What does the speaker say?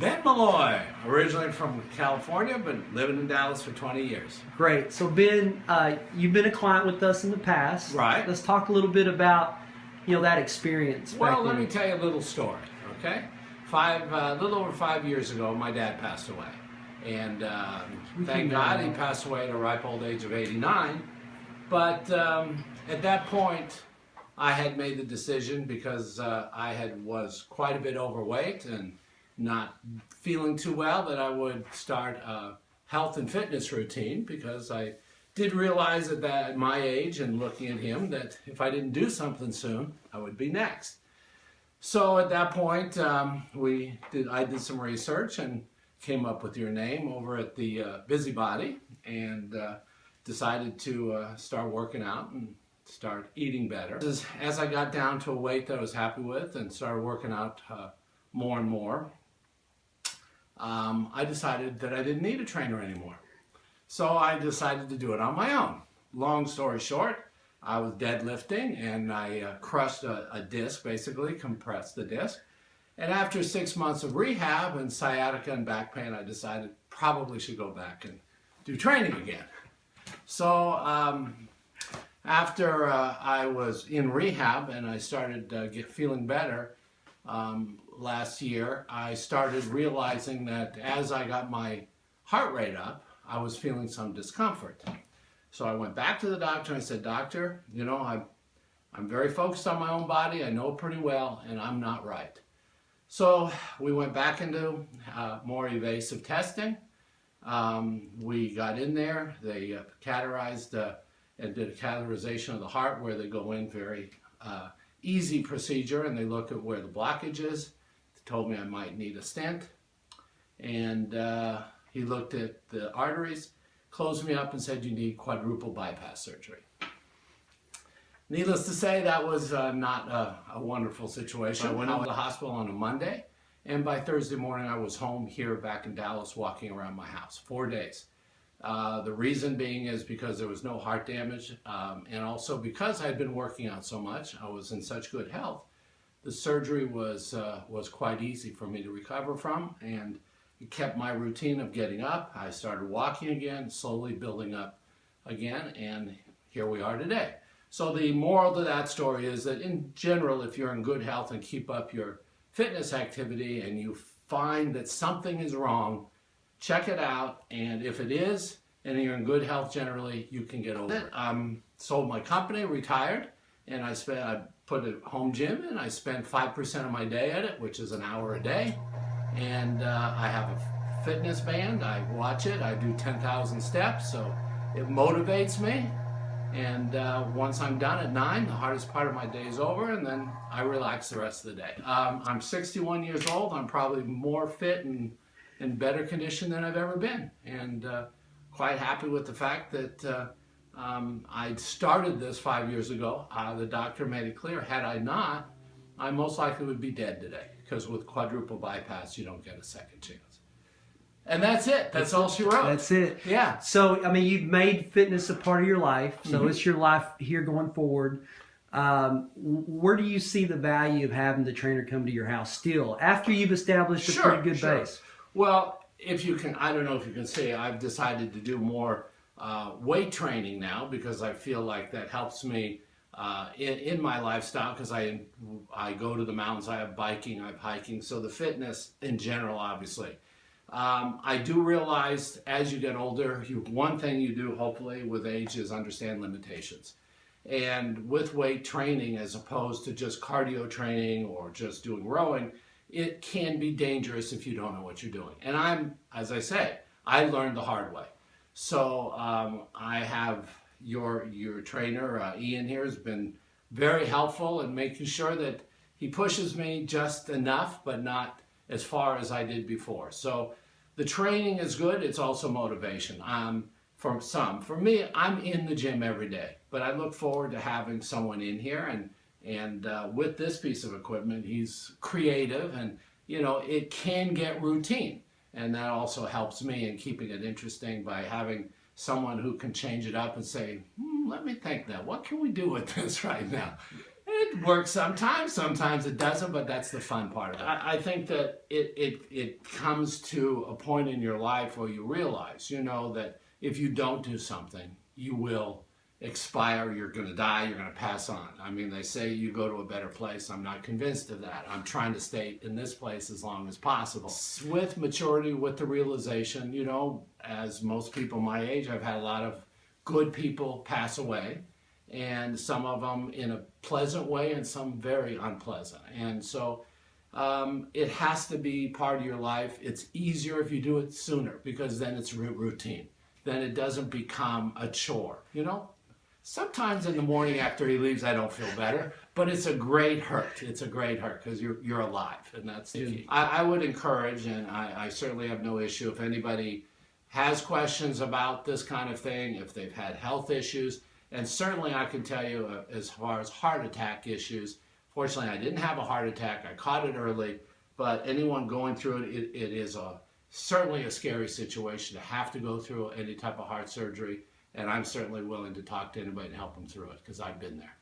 Ben Malloy, originally from California, but living in Dallas for 20 years. Great. So Ben, you've been a client with us in the past. Right. Let's talk a little bit about, that experience. Well, let me tell you a little story, okay? A little over 5 years ago, my dad passed away. And thank God he passed away at a ripe old age of 89. But at that point, I had made the decision because I was quite a bit overweight and not feeling too well that I would start a health and fitness routine, because I did realize at my age and looking at him that if I didn't do something soon, I would be next. So at that point, I did some research and came up with your name over at the Busybody, and decided to start working out and start eating better. As I got down to a weight that I was happy with and started working out more and more, I decided that I didn't need a trainer anymore. So I decided to do it on my own. Long story short, I was deadlifting and I crushed a disc, basically compressed the disc. And after 6 months of rehab and sciatica and back pain, I decided probably should go back and do training again. So after I was in rehab and I started feeling better last year, I started realizing that as I got my heart rate up, I was feeling some discomfort. So I went back to the doctor and I said, "Doctor, I'm very focused on my own body. I know it pretty well, and I'm not right." So we went back into more invasive testing. We got in there. They cateterized and did a catheterization of the heart, where they go in, very easy procedure, and they look at where the blockage is. They told me I might need a stent, and he looked at the arteries, closed me up and said, "You need quadruple bypass surgery." Needless to say, that was not a wonderful situation. I went into the hospital on a Monday, and by Thursday morning I was home here back in Dallas, walking around my house, 4 days. The reason being is because there was no heart damage, and also because I had been working out so much, I was in such good health. The surgery was quite easy for me to recover from, and it kept my routine of getting up. I started walking again, slowly building up again, and here we are today. So the moral to that story is that in general, if you're in good health and keep up your fitness activity and you find that something is wrong, check it out, and if it is, and you're in good health generally, you can get over it. Sold my company, retired, and I put a home gym, and I spend 5% of my day at it, which is an hour a day. And I have a fitness band. I watch it. I do 10,000 steps, so it motivates me. And once I'm done at 9, the hardest part of my day is over, and then I relax the rest of the day. I'm 61 years old. I'm probably more fit and in better condition than I've ever been, and quite happy with the fact that I started this 5 years ago. The doctor made it clear, had I not, I most likely would be dead today, because with quadruple bypass, you don't get a second chance. And that's it. That's all she wrote. That's it. Yeah. So, you've made fitness a part of your life, so it's your life here going forward. Where do you see the value of having the trainer come to your house still, after you've established a pretty good base? Well, if you can, I don't know if you can see, I've decided to do more weight training now, because I feel like that helps me in my lifestyle, because I go to the mountains, I have biking, I have hiking, so the fitness in general, obviously. I do realize as you get older, one thing you do hopefully with age is understand limitations. And with weight training, as opposed to just cardio training or just doing rowing, it can be dangerous if you don't know what you're doing. And as I say, I learned the hard way. So I have your trainer, Ian here, has been very helpful in making sure that he pushes me just enough, but not as far as I did before. So the training is good. It's also motivation. For me, I'm in the gym every day, but I look forward to having someone in here, and with this piece of equipment, he's creative, and it can get routine, and that also helps me in keeping it interesting by having someone who can change it up and say, let me think now, what can we do with this right now? It works sometimes, sometimes it doesn't, but that's the fun part of it. I think that it comes to a point in your life where you realize, that if you don't do something, you will expire, you're going to die, you're going to pass on. I mean, they say you go to a better place. I'm not convinced of that. I'm trying to stay in this place as long as possible. With maturity, with the realization, as most people my age, I've had a lot of good people pass away, and some of them in a pleasant way and some very unpleasant. And so it has to be part of your life. It's easier if you do it sooner, because then it's routine. Then it doesn't become a chore, Sometimes in the morning after he leaves, I don't feel better, but it's a great hurt. It's a great hurt because you're alive, and that's the key. I would encourage, and I certainly have no issue, if anybody has questions about this kind of thing, if they've had health issues, and certainly I can tell you as far as heart attack issues, fortunately I didn't have a heart attack, I caught it early, but anyone going through it, it is certainly a scary situation to have to go through any type of heart surgery. And I'm certainly willing to talk to anybody and help them through it, because I've been there.